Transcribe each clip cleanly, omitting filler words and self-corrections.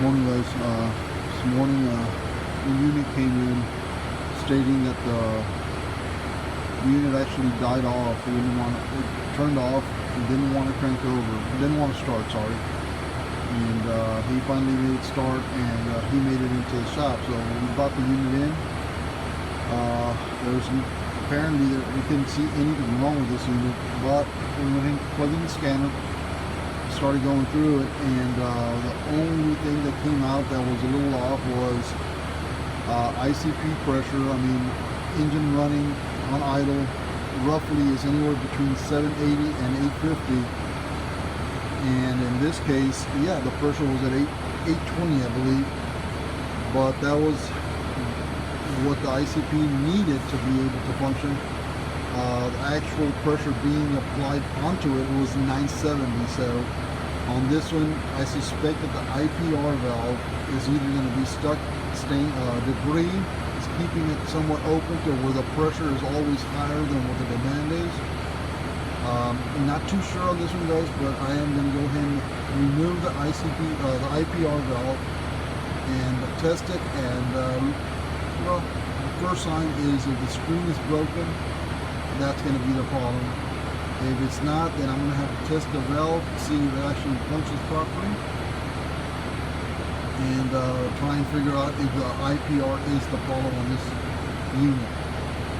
Morning guys, this morning the unit came in stating that the unit actually died off. It turned off and didn't want to crank over, didn't want to start, sorry. And he finally made it start, and he made it into the shop. So when we brought the unit in, apparently we couldn't see anything wrong with this unit, but we went in, plugged in the scanner, started going through it, and the only thing that came out that was a little off was ICP pressure. I mean, engine running on idle roughly is anywhere between 780 and 850, and in this case, yeah, the pressure was at 820, I believe, but that was what the ICP needed to be able to function. The actual pressure being applied onto it was 970. So on this one, I suspect that the IPR valve is either going to be stuck, debris is keeping it somewhat open to where the pressure is always higher than what the demand is. I'm not too sure on this one, guys, but I am going to go ahead and remove the the IPR valve and test it. And well, the first sign is if the screen is broken, that's going to be the problem. If it's not, then I'm going to have to test the valve, see if it actually functions properly, and try and figure out if the IPR is the problem on this unit.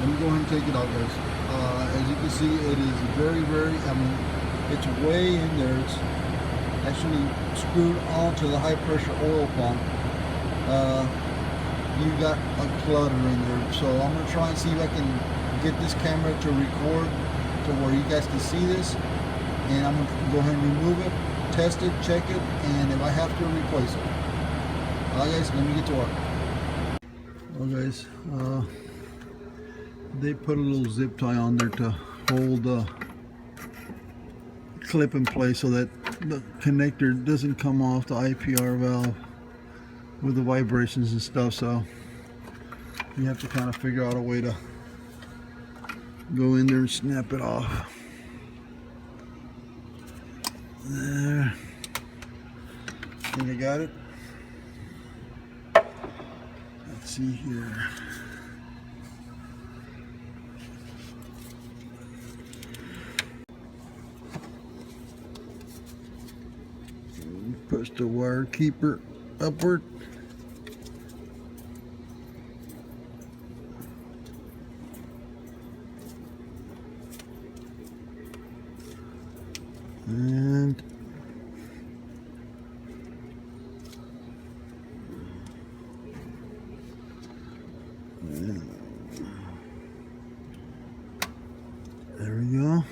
Let me go ahead and take it out, guys. As you can see, it is very, I mean, it's way in there. It's actually screwed onto the high pressure oil pump. You got a clutter in there, so I'm going to try and see if I can get this camera to record to where you guys can see this, and I'm going to go ahead and remove it, test it, check it, and if I have to, replace it. Alright guys, let me get to work. Well guys, they put a little zip tie on there to hold the clip in place so that the connector doesn't come off the IPR valve with the vibrations and stuff. So you have to kind of figure out a way to go in there and snap it off. There. I think I got it. Let's see here. Push the wire keeper upward. And there we go.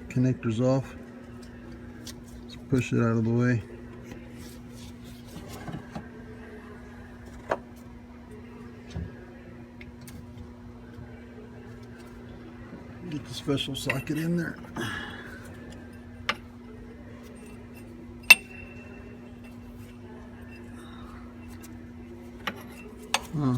Connector's off. Let's push it out of the way. Get the special socket in there. Huh.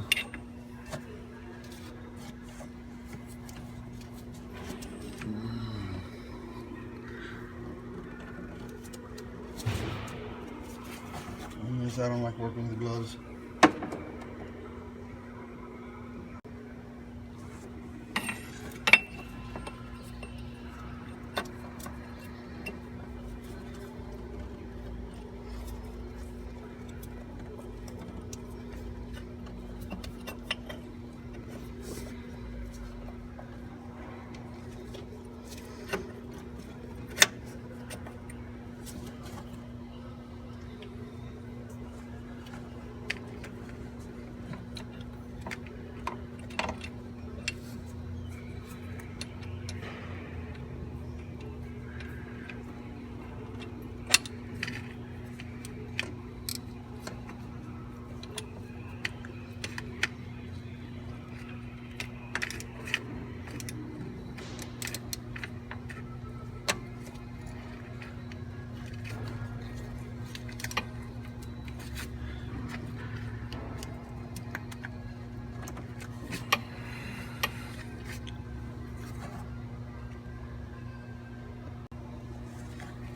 I don't like working with gloves.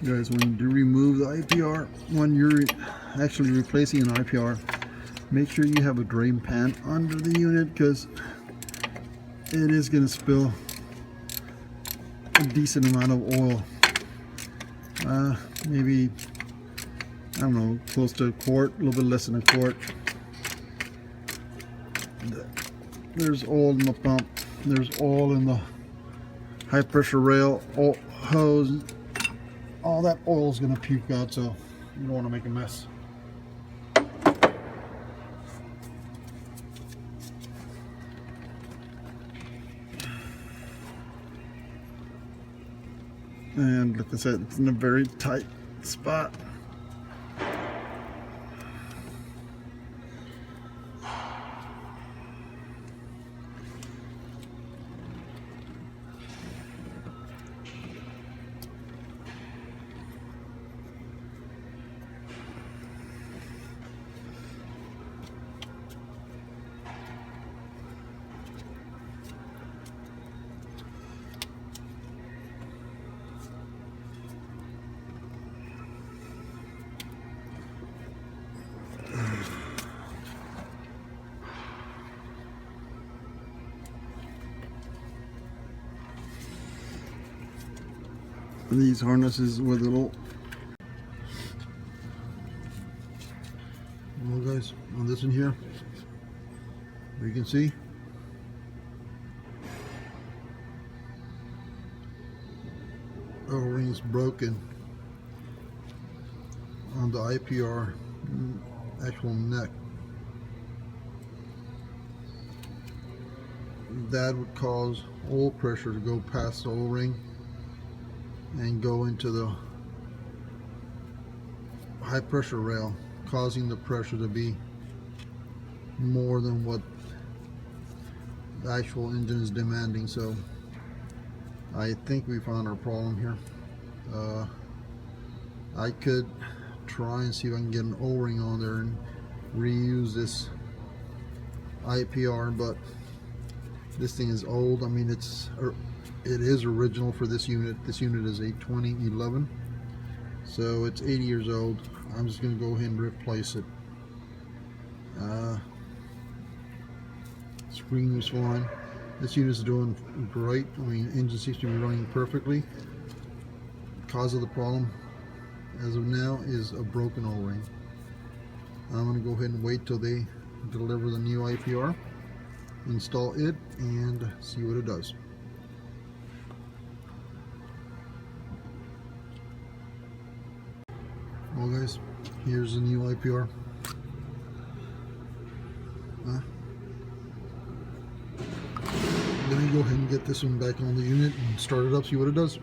Guys, when you remove the IPR, when you're actually replacing an IPR, make sure you have a drain pan under the unit, because it is going to spill a decent amount of oil. Maybe, I don't know, close to a quart, a little bit less than a quart. There's oil in the pump, there's oil in the high pressure rail, hose. All that oil is going to puke out, so you don't want to make a mess. And like I said, it's in a very tight spot. These harnesses with little, well guys, on this one here, you can see O-ring is broken on the IPR actual neck. That would cause oil pressure to go past the O-ring and go into the high pressure rail, causing the pressure to be more than what the actual engine is demanding. So I think we found our problem here. I could try and see if I can get an O-ring on there and reuse this IPR, but this thing is old. I mean, it is original for this unit. This unit is a 2011, so it's 80 years old. I'm just going to go ahead and replace it. Screen was fine. This unit is doing great. I mean, engine seems to be running perfectly. The cause of the problem as of now is a broken O-ring. I'm going to go ahead and wait till they deliver the new IPR, install it, and see what it does. Well guys, here's the new IPR. Let me go ahead and get this one back on the unit and start it up, see what it does.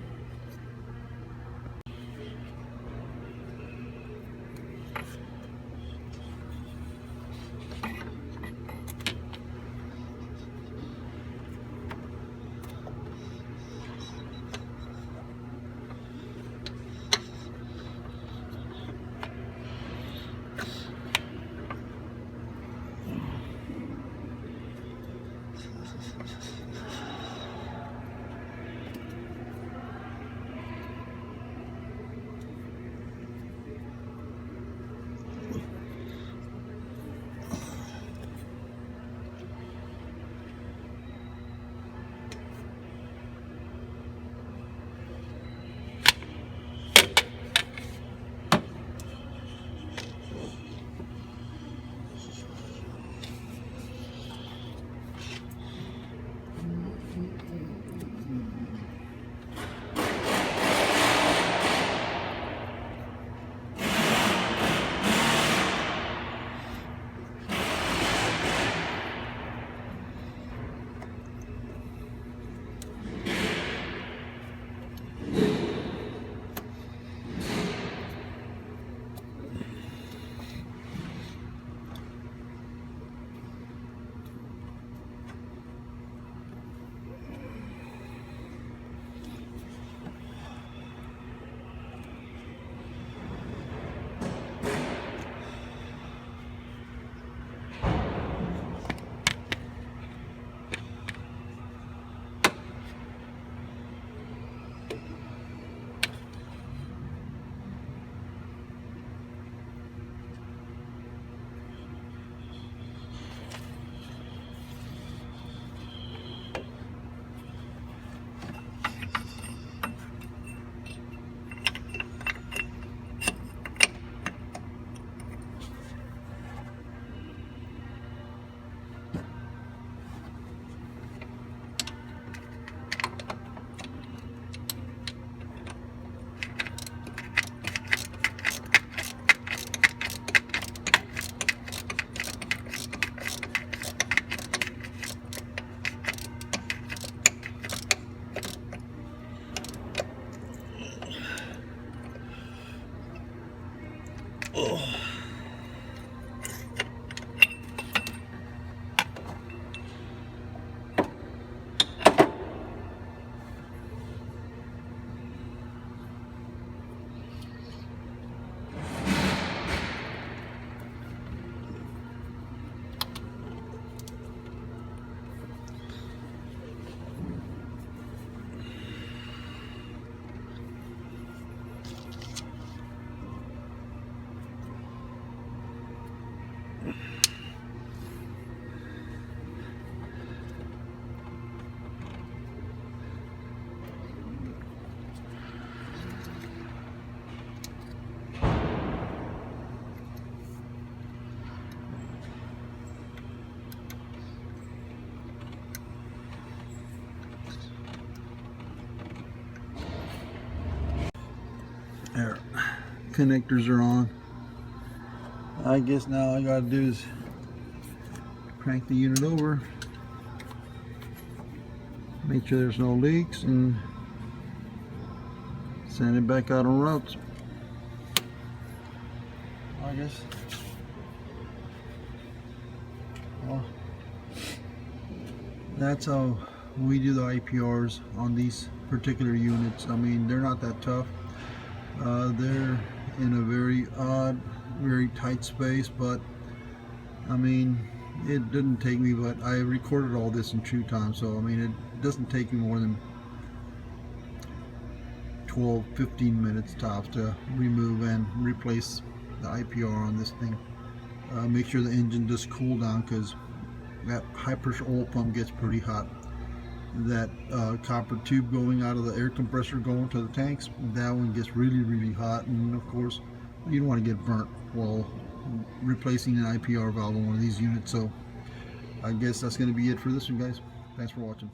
Oh. There, connectors are on. I guess now all I gotta do is crank the unit over, make sure there's no leaks, and send it back out on routes. I guess. Well, that's how we do the IPRs on these particular units. I mean, they're not that tough. They're in a very odd, very tight space, but I mean, it didn't take me, but I recorded all this in true time, so I mean, it doesn't take me more than 12-15 minutes tops to remove and replace the IPR on this thing. Make sure the engine does cool down, because that high pressure oil pump gets pretty hot. That copper tube going out of the air compressor going to the tanks, that one gets really hot, and of course you don't want to get burnt while replacing an IPR valve on one of these units. So I guess that's going to be it for this one, guys. Thanks for watching.